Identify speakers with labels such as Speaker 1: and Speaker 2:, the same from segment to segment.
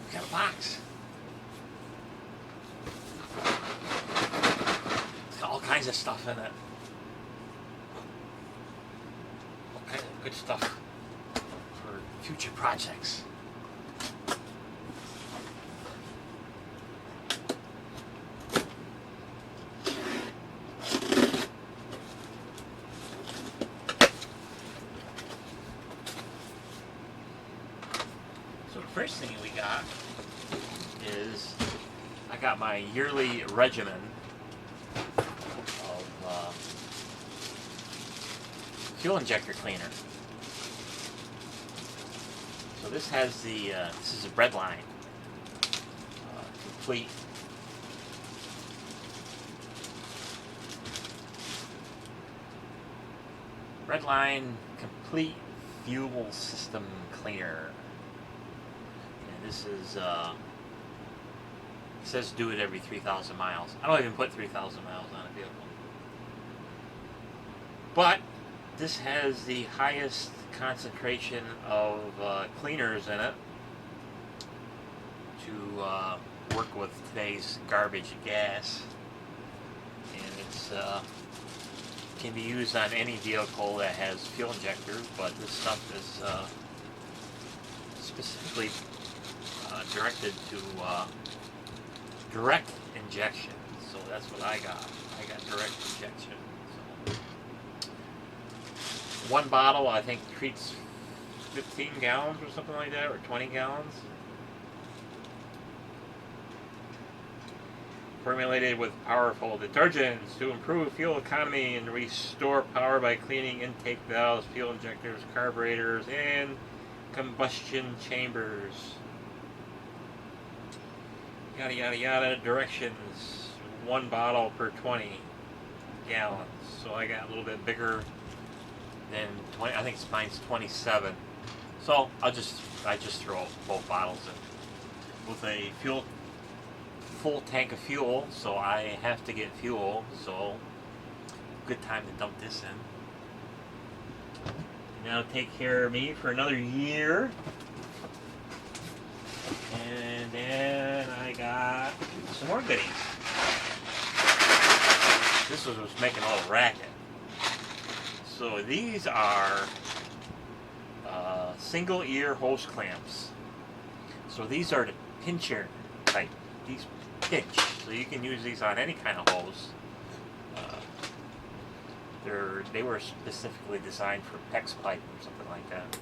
Speaker 1: We got a box. It's got all kinds of stuff in it. All kinds of good stuff for future projects. So the first thing we got is I got my yearly regimen of fuel injector cleaner. So this has the this is a Redline complete Redline complete fuel system cleaner. This is, it says do it every 3,000 miles. I don't even put 3,000 miles on a vehicle. But this has the highest concentration of cleaners in it to work with today's garbage gas. And it's can be used on any vehicle that has fuel injectors, but this stuff is specifically directed to direct injection. So that's what I got. I got direct injection. So one bottle, I think, treats 15 gallons or something like that, or 20 gallons. Formulated with powerful detergents to improve fuel economy and restore power by cleaning intake valves, fuel injectors, carburetors, and combustion chambers. Yada yada yada. Directions: one bottle per 20 gallons. So I got a little bit bigger than 20. I think mine's 27. So I just throw both bottles in with a full tank of fuel. So I have to get fuel. So good time to dump this in. And that'll take care of me for another year. And then I got some more goodies. This was making a little racket. So these are single ear hose clamps. So these are the pincher type. These pinch. So you can use these on any kind of hose. They were specifically designed for PEX pipe or something like that.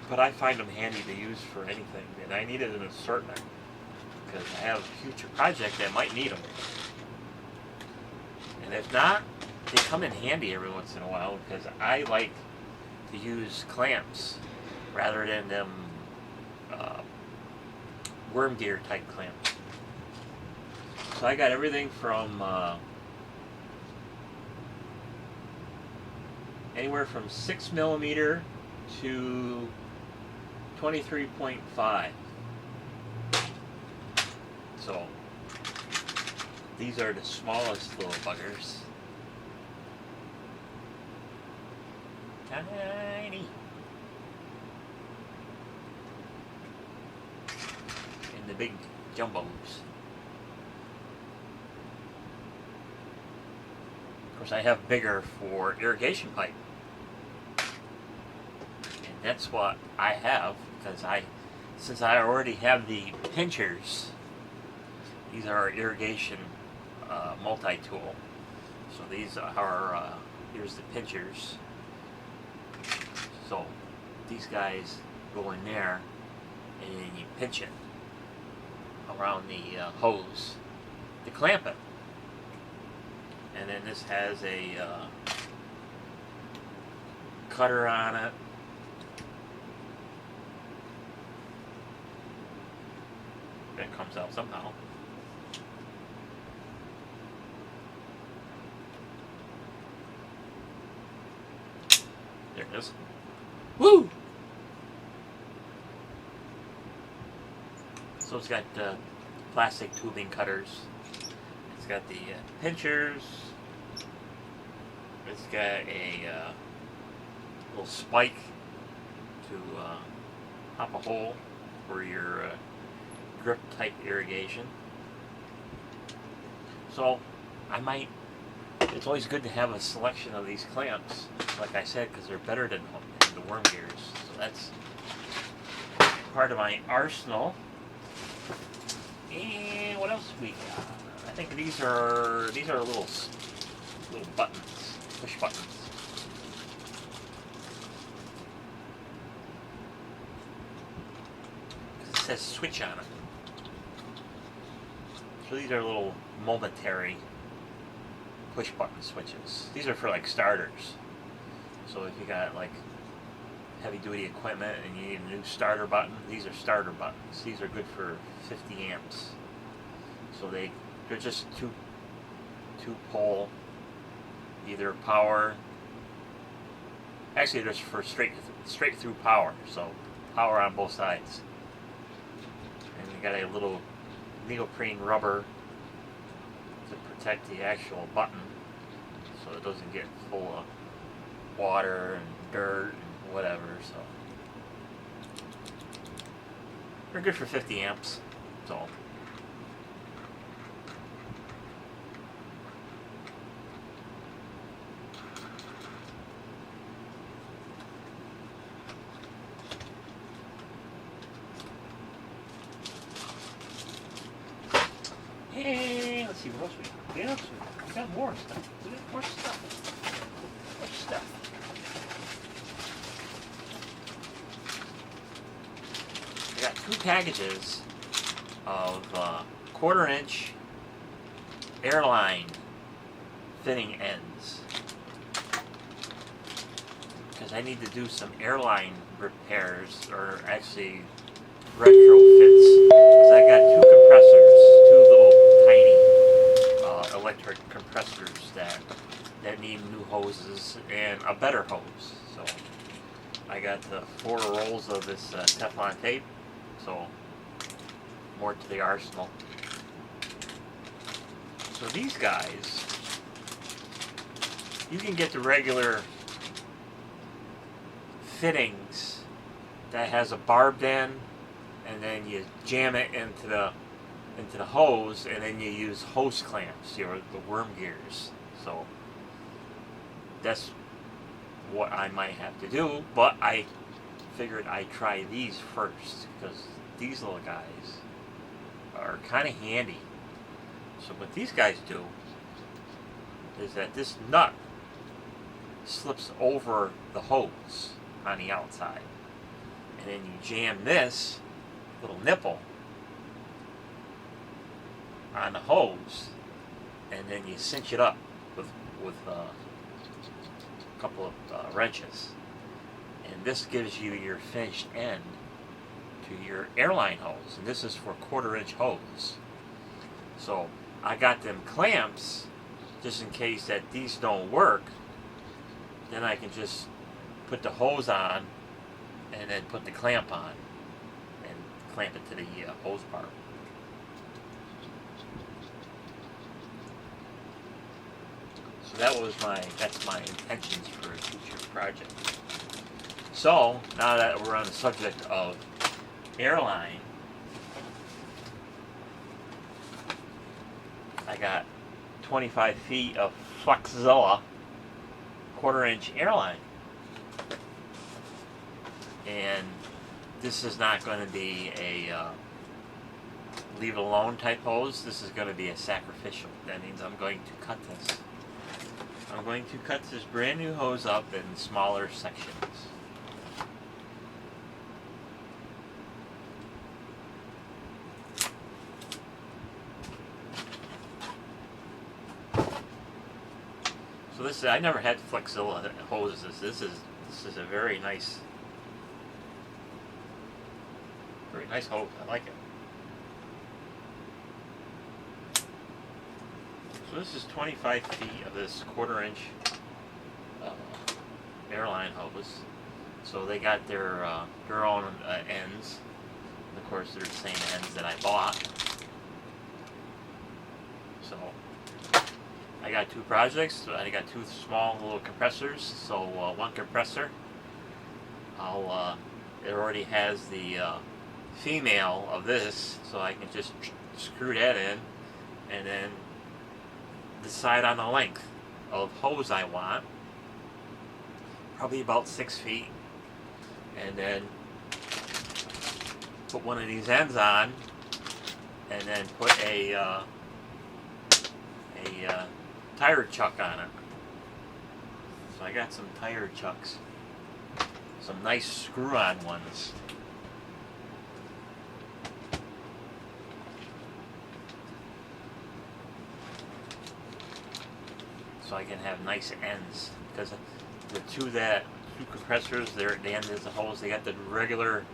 Speaker 1: But I find them handy to use for anything, and I needed an assortment because I have a future project that might need them. And if not, they come in handy every once in a while because I like to use clamps rather than them worm gear type clamps. So I got everything from anywhere from 6 millimeter to 23.5. So these are the smallest little buggers. Tiny. And the big jumbos. Of course, I have bigger for irrigation pipe. And that's what I have because since I already have the pinchers, these are irrigation multi-tool. So these are, here's the pinchers. So these guys go in there and then you pinch it around the hose to clamp it. And then this has a cutter on it. That comes out somehow. There it is. Woo! So it's got plastic tubing cutters. It's got the pinchers. It's got a little spike to pop a hole for your drip type irrigation. So it's always good to have a selection of these clamps, like I said, because they're better than the worm gears. So that's part of my arsenal. And what else we got? I think these are little buttons, push buttons. It says switch on it. So these are little momentary push button switches. These are for like starters. So if you got like heavy duty equipment and you need a new starter button, these are starter buttons. These are good for 50 amps. So they're just two pole, either power. Actually, they're for straight through power. So power on both sides. And you got a little neoprene rubber to protect the actual button, so it doesn't get full of water and dirt and whatever. So they're good for 50 amps. So hey, let's see what else we got. We got more stuff. We got more stuff. More stuff. I got 2 packages of 1/4-inch airline fitting ends, because I need to do some airline repairs, or actually retrofits. So I got 2 compressors, 2 little tiny electric compressors that need new hoses and a better hose. So I got the 4 rolls of this Teflon tape. So more to the arsenal. So these guys, you can get the regular fittings that has a barbed end, and then you jam it into the hose, and then you use hose clamps, the worm gears. So that's what I might have to do, but I figured I'd try these first, because these little guys are kind of handy. So what these guys do is that this nut slips over the hose on the outside, and then you jam this little nipple on the hose, and then you cinch it up with a couple of wrenches, and this gives you your finished end to your airline hose. And this is for 1/4-inch hose. So I got them clamps just in case that these don't work. Then I can just put the hose on and then put the clamp on and clamp it to the hose bar. So that's my intentions for a future project. So now that we're on the subject of airline, I got 25 feet of Flexzilla 1/4-inch airline, and this is not going to be a leave it alone type hose. This is going to be a sacrificial. That means I'm going to cut this. I'm going to cut this brand new hose up in smaller sections. So this I never had Flexzilla hoses. This is a very nice hose. I like it. So this is 25 feet of this 1/4-inch airline hose. So they got their own ends. And of course, they're the same ends that I bought. So I got 2 projects. I got 2 small little compressors. So one compressor, it already has the female of this, so I can just screw that in and then decide on the length of hose I want. Probably about 6 feet, and then put one of these ends on, and then put a tire chuck on it. So I got some tire chucks, some nice screw-on ones. So I can have nice ends, because the two compressors, they're at the end of the hose. They got the regular,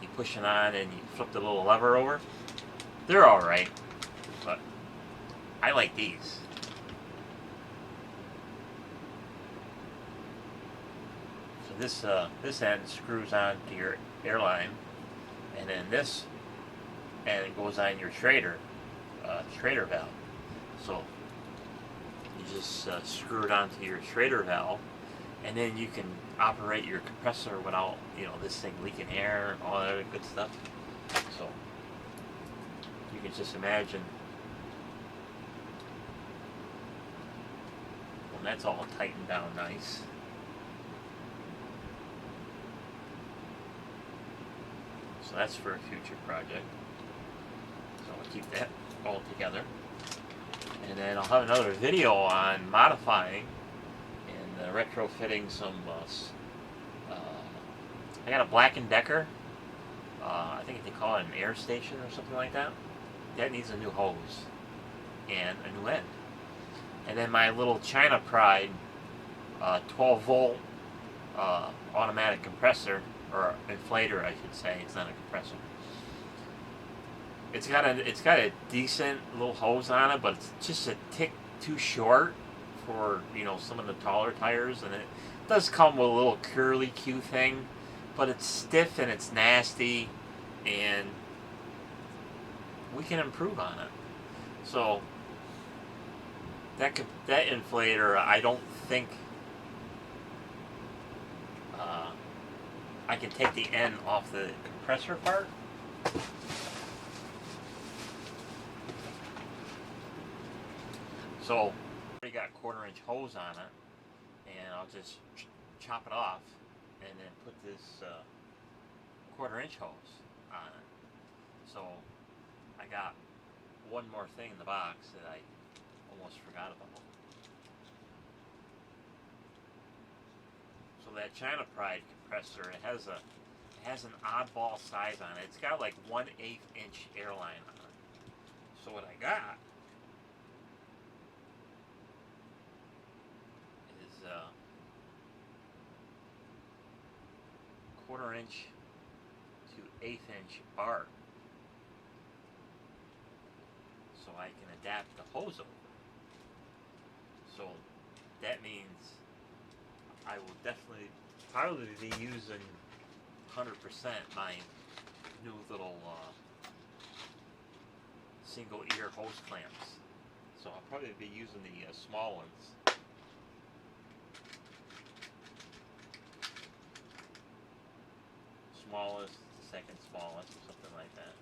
Speaker 1: you push it on and you flip the little lever over. They're all right, but I like these. So this end screws on to your airline, and then this end goes on your Schrader valve. So you just screw it onto your Schrader valve, and then you can operate your compressor without, this thing leaking air and all that other good stuff. So you can just imagine when that's all tightened down nice. So that's for a future project. So I'll keep that all together. And then I'll have another video on modifying and retrofitting some, I got a Black & Decker, I think they call it an air station or something like that. That needs a new hose and a new end. And then my little China Pride 12 volt automatic compressor, or inflator I should say, it's not a compressor. It's got a decent little hose on it, but it's just a tick too short for some of the taller tires, and it does come with a little curly Q thing, but it's stiff and it's nasty, and we can improve on it. So that inflator, I don't think I can take the end off the compressor part. So I got 1/4-inch hose on it, and I'll just chop it off and then put this 1/4-inch hose on it. So I got one more thing in the box that I almost forgot about. So that China Pride compressor, it has an oddball size on it. It's got like 1/8 inch airline on it. So what I got is 1/4 inch to 1/8 inch bar, so I can adapt the hose over. So that means I will definitely probably be using 100% my new little single ear hose clamps. So I'll probably be using the small ones. Smallest, second smallest, or something like that.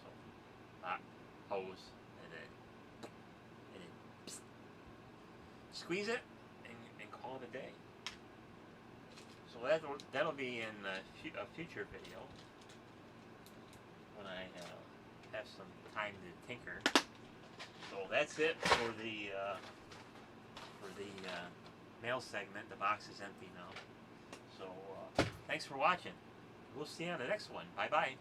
Speaker 1: So hose, and then psst, squeeze it and call it a day. So that'll be in a future video when I have some time to tinker. So that's it for the mail segment. The box is empty now. So thanks for watching. We'll see you on the next one. Bye bye.